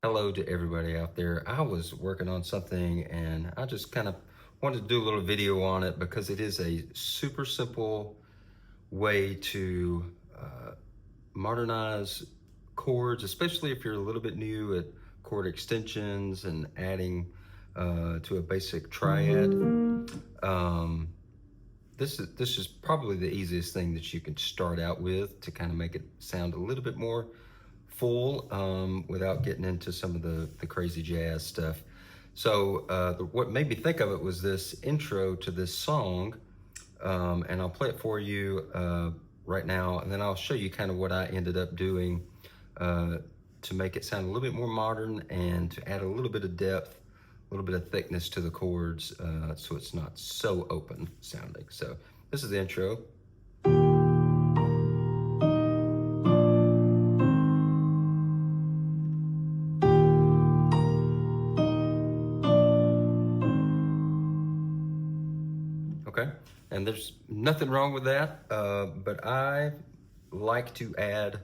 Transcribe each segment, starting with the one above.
Hello to everybody out there. I was working on something and I just kind of wanted to do a little video on it because it is a super simple way to modernize chords, especially if you're a little bit new at chord extensions and adding to a basic triad. This is probably the easiest thing that you can start out with to kind of make it sound a little bit more full without getting into some of the crazy jazz stuff. So what made me think of it was this intro to this song, and I'll play it for you right now, and then I'll show you kind of what I ended up doing to make it sound a little bit more modern and to add a little bit of depth, a little bit of thickness to the chords, so it's not so open sounding. So this is the intro. Okay, and there's nothing wrong with that, but I like to add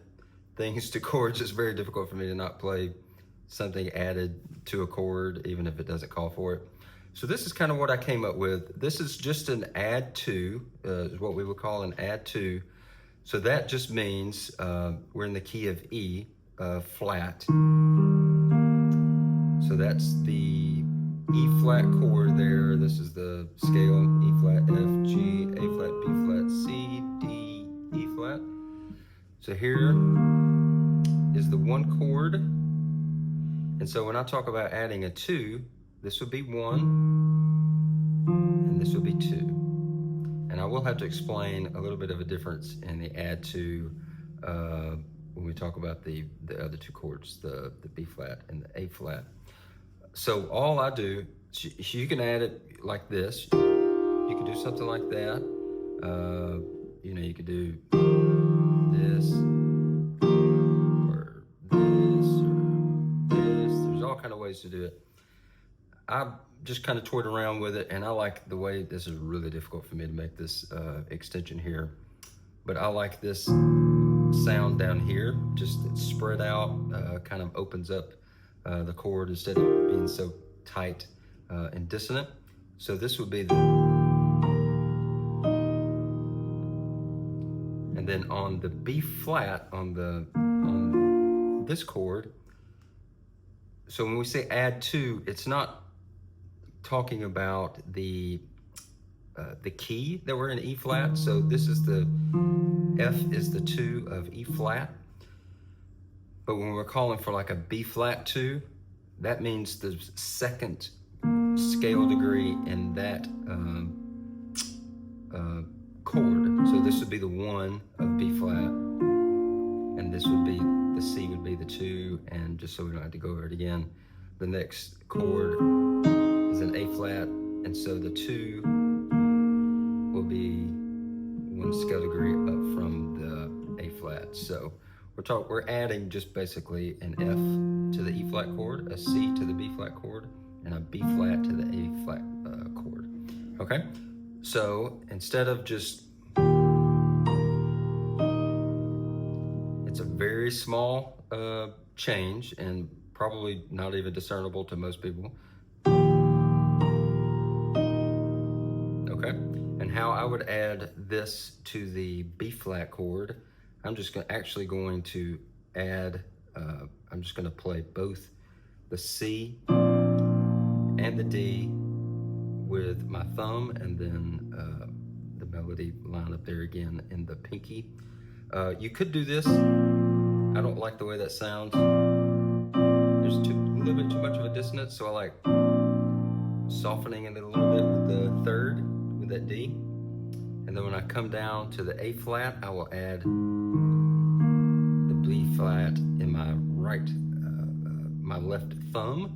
things to chords. It's very difficult for me to not play something added to a chord, even if it doesn't call for it. So this is kind of what I came up with. This is just an add to, is what we would call an add to. So that just means we're in the key of E flat. So that's the E flat chord there. This is the scale: E flat, F, G, A flat, B flat, C, D, E flat. So here is the one chord. And so when I talk about adding a two, this would be one, and this would be two. And I will have to explain a little bit of a difference in the add to when we talk about the other two chords, the B flat and the A flat. So all I do, you can add it like this. You can do something like that. You could do this, or this, or this. There's all kind of ways to do it. I just kind of toyed around with it, and I like the way, this is really difficult for me to make this extension here, but I like this sound down here, just it's spread out, kind of opens up the chord instead of being so tight and dissonant. So this would be the, and then on the B flat, on this chord, so when we say add two, it's not talking about the key that we're in E flat. So this is the, F is the two of E flat. But when we're calling for like a B flat two, that means the second scale degree in that chord. So this would be the one of B flat, and this would be, the C would be the two, and just so we don't have to go over it again, the next chord is an A flat, and so the two will be one scale degree up from the A flat. So we're adding just basically an F to the E flat chord, a C to the B flat chord, and a B flat to the A flat chord. Okay, so instead of just, it's a very small change and probably not even discernible to most people. Okay, and how I would add this to the B flat chord, I'm just actually going to add, I'm just gonna play both the C and the D with my thumb, and then the melody line up there again in the pinky. You could do this. I don't like the way that sounds. There's a little bit too much of a dissonance, so I like softening it a little bit with the third, with that D. And then when I come down to the A flat, I will add the B flat in my right, my left thumb.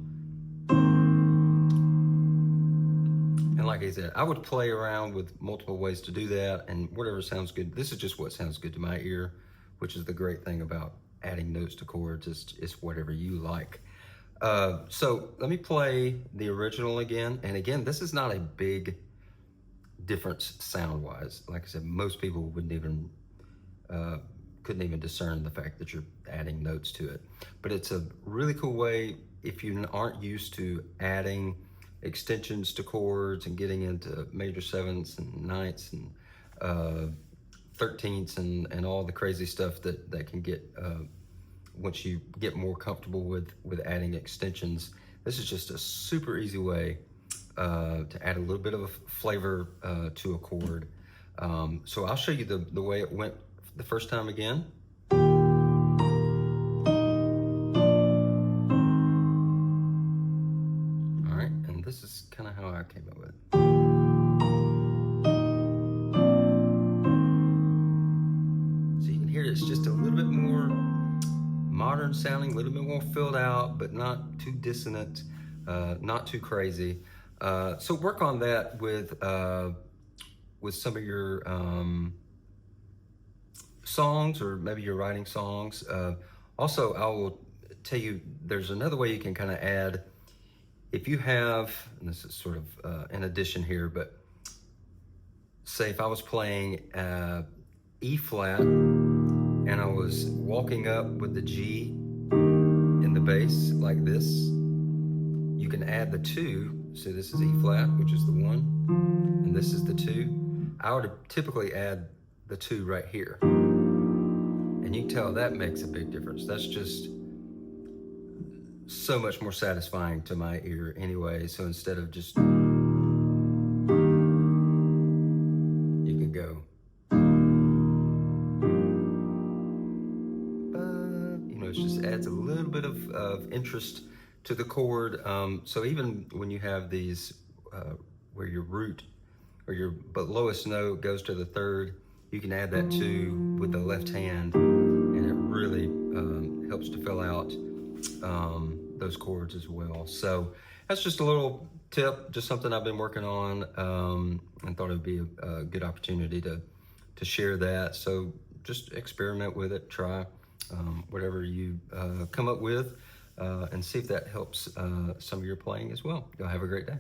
And like I said, I would play around with multiple ways to do that, and whatever sounds good. This is just what sounds good to my ear, which is the great thing about adding notes to chords, it's whatever you like. So let me play the original again. And again, this is not a big difference sound-wise. Like I said, most people wouldn't even couldn't even discern the fact that you're adding notes to it. But it's a really cool way if you aren't used to adding extensions to chords and getting into major sevenths and ninths and 13ths and all the crazy stuff that can get once you get more comfortable with adding extensions. This is just a super easy way to add a little bit of a flavor to a chord. So I'll show you the way it went the first time again. All right, and this is kind of how I came up with it. So you can hear it's just a little bit more modern sounding, a little bit more filled out, but not too dissonant, not too crazy. So work on that with some of your songs, or maybe you're writing songs. Also, I will tell you, there's another way you can kind of add. If you have, and this is sort of an addition here, but say if I was playing E flat and I was walking up with the G in the bass like this, you can add the 2. So this is E flat, which is the 1, and this is the 2. I would typically add the 2 right here. And you can tell that makes a big difference. That's just so much more satisfying to my ear anyway. So instead of just, you can go, it just adds a little bit of interest to the chord. So even when you have these where your root or your lowest note goes to the 3rd, you can add that 2 with the left hand, and it really helps to fill out those chords as well. So that's just a little tip, just something I've been working on, and thought it would be a good opportunity to share that. So just experiment with it, try whatever you come up with, and see if that helps some of your playing as well. Y'all have a great day.